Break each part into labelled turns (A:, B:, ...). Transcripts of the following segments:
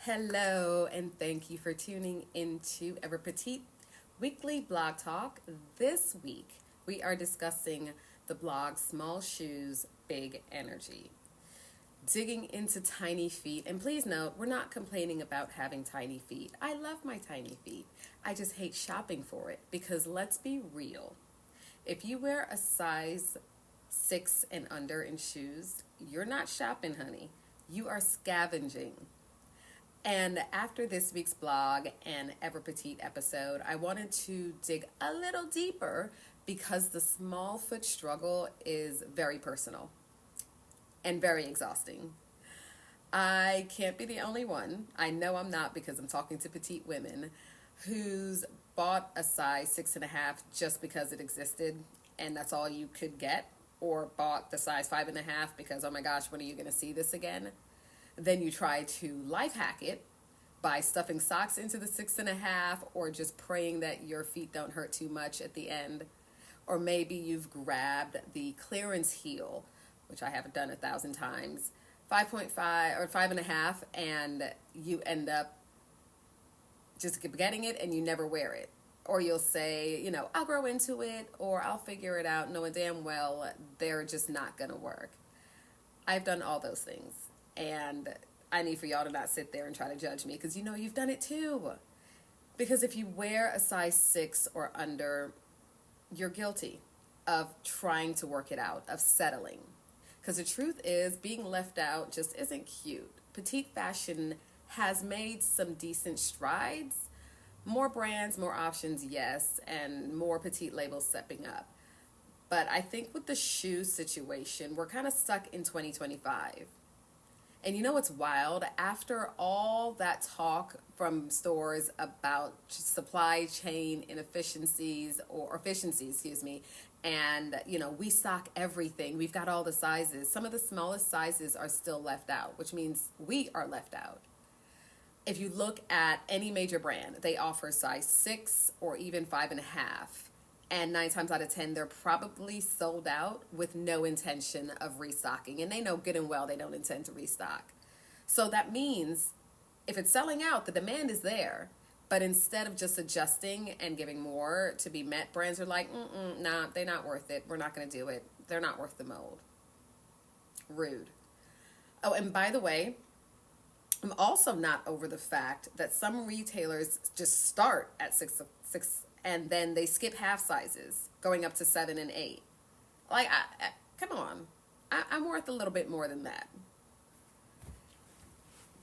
A: Hello, and thank you for tuning into Ever Petite Weekly Blog Talk. This week, we are discussing the blog Small Shoes, Big Energy. Digging into tiny feet, and please note, we're not complaining about having tiny feet. I love my tiny feet. I just hate shopping for it because let's be real. If you wear a size 6 and under in shoes, you're not shopping, honey. You are scavenging. And after this week's blog and Ever Petite episode, I wanted to dig a little deeper because the small foot struggle is very personal and very exhausting. I can't be the only one. I know I'm not because I'm talking to petite women who's bought a size 6.5 just because it existed and that's all you could get, or bought the size 5.5 because, oh my gosh, when are you going to see this again? Then you try to life hack it by stuffing socks into the 6.5 or just praying that your feet don't hurt too much at the end. Or maybe you've grabbed the clearance heel, which I haven't done 1,000 times, 5.5 or 5.5, and you end up just getting it and you never wear it. Or you'll say, I'll grow into it or I'll figure it out, knowing damn well they're just not going to work. I've done all those things. And I need for y'all to not sit there and try to judge me because you've done it too. Because if you wear a size 6 or under, you're guilty of trying to work it out, of settling. Because the truth is, being left out just isn't cute. Petite fashion has made some decent strides. More brands, more options, yes, and more petite labels stepping up. But I think with the shoe situation, we're kind of stuck in 2025. And you know what's wild? After all that talk from stores about supply chain inefficiencies or efficiencies, and we stock everything. We've got all the sizes. Some of the smallest sizes are still left out, which means we are left out. If you look at any major brand, they offer size 6 or even 5.5. And 9 times out of 10, they're probably sold out with no intention of restocking. And they know good and well they don't intend to restock. So that means if it's selling out, the demand is there. But instead of just adjusting and giving more to be met, brands are like, nah, they're not worth it. We're not going to do it. They're not worth the mold. Rude. Oh, and by the way, I'm also not over the fact that some retailers just start at 6 and then they skip half sizes, going up to 7 and 8. Like, come on. I'm worth a little bit more than that.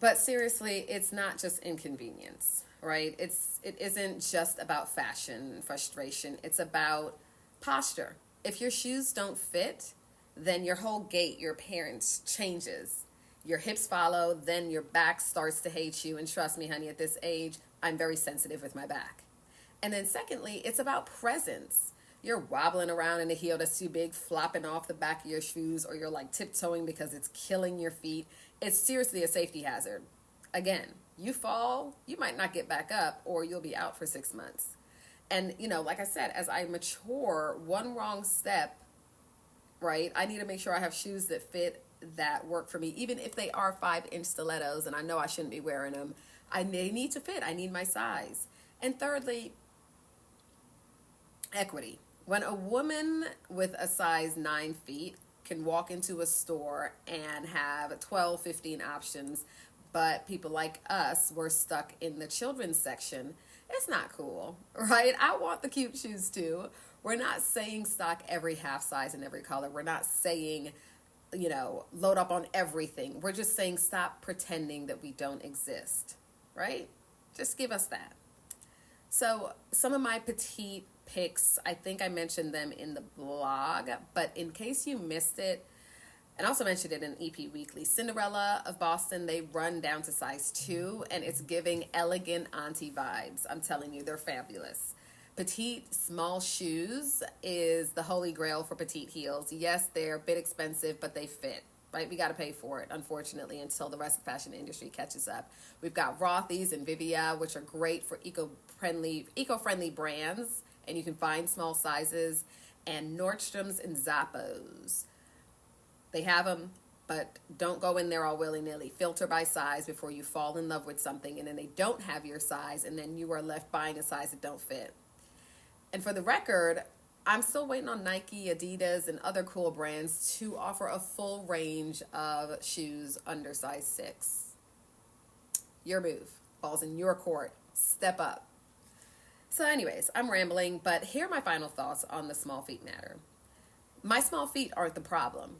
A: But seriously, it's not just inconvenience, right? It isn't just about fashion frustration. It's about posture. If your shoes don't fit, then your whole gait, your appearance changes. Your hips follow, then your back starts to hate you. And trust me, honey, at this age, I'm very sensitive with my back. And then secondly, it's about presence. You're wobbling around in a heel that's too big, flopping off the back of your shoes, or you're like tiptoeing because it's killing your feet. It's seriously a safety hazard. Again, you fall, you might not get back up, or you'll be out for 6 months. And, like I said, as I mature, one wrong step, right, I need to make sure I have shoes that fit, that work for me, even if they are 5-inch stilettos, and I know I shouldn't be wearing them. They need to fit. I need my size. And thirdly, equity. When a woman with a size 9 feet can walk into a store and have 12, 15 options, but people like us, we're stuck in the children's section, it's not cool, right? I want the cute shoes too. We're not saying stock every half size and every color. We're not saying, load up on everything. We're just saying stop pretending that we don't exist, right? Just give us that. So some of my petite picks, I think I mentioned them in the blog, but in case you missed it, and also mentioned it in EP Weekly, Cinderella of Boston, they run down to size 2, and it's giving elegant auntie vibes. I'm telling you, they're fabulous. Petite small shoes is the holy grail for petite heels. Yes, they're a bit expensive, but they fit. Right, we got to pay for it, unfortunately, until the rest of the fashion industry catches up. We've got Rothy's and Vivia, which are great for eco-friendly brands, and you can find small sizes, and Nordstrom's and Zappos. They have them, But don't go in there all willy-nilly. Filter by size before you fall in love with something and then they don't have your size and then you are left buying a size that don't fit. And for the record, I'm still waiting on Nike, Adidas, and other cool brands to offer a full range of shoes under size 6. Your move. Ball's in your court. Step up. So anyways, I'm rambling, but here are my final thoughts on the small feet matter. My small feet aren't the problem.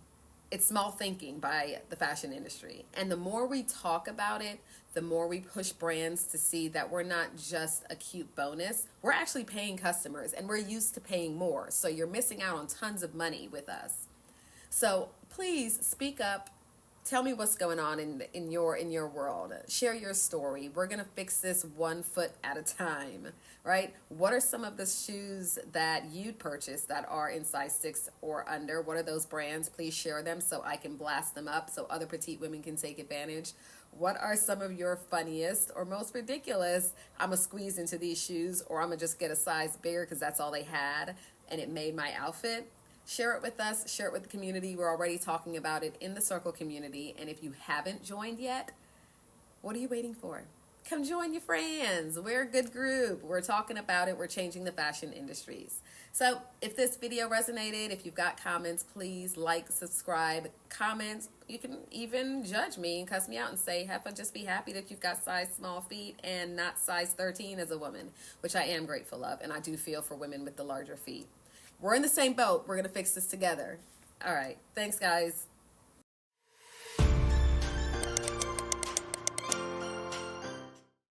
A: It's small thinking by the fashion industry. And the more we talk about it, the more we push brands to see that we're not just a cute bonus. We're actually paying customers and we're used to paying more. So you're missing out on tons of money with us. So please speak up. Tell me what's going on in your world. Share your story. We're going to fix this one foot at a time, right? What are some of the shoes that you'd purchase that are in size 6 or under? What are those brands? Please share them so I can blast them up so other petite women can take advantage. What are some of your funniest or most ridiculous, I'm going to squeeze into these shoes, or I'm going to just get a size bigger because that's all they had and it made my outfit? Share it with us. Share it with the community. We're already talking about it in the Circle community. And if you haven't joined yet, what are you waiting for? Come join your friends. We're a good group. We're talking about it. We're changing the fashion industries. So if this video resonated, if you've got comments, please like, subscribe, comment. You can even judge me and cuss me out and say, Heffa, just be happy that you've got size small feet and not size 13 as a woman, which I am grateful of. And I do feel for women with the larger feet. We're in the same boat. We're going to fix this together. All right. Thanks, guys.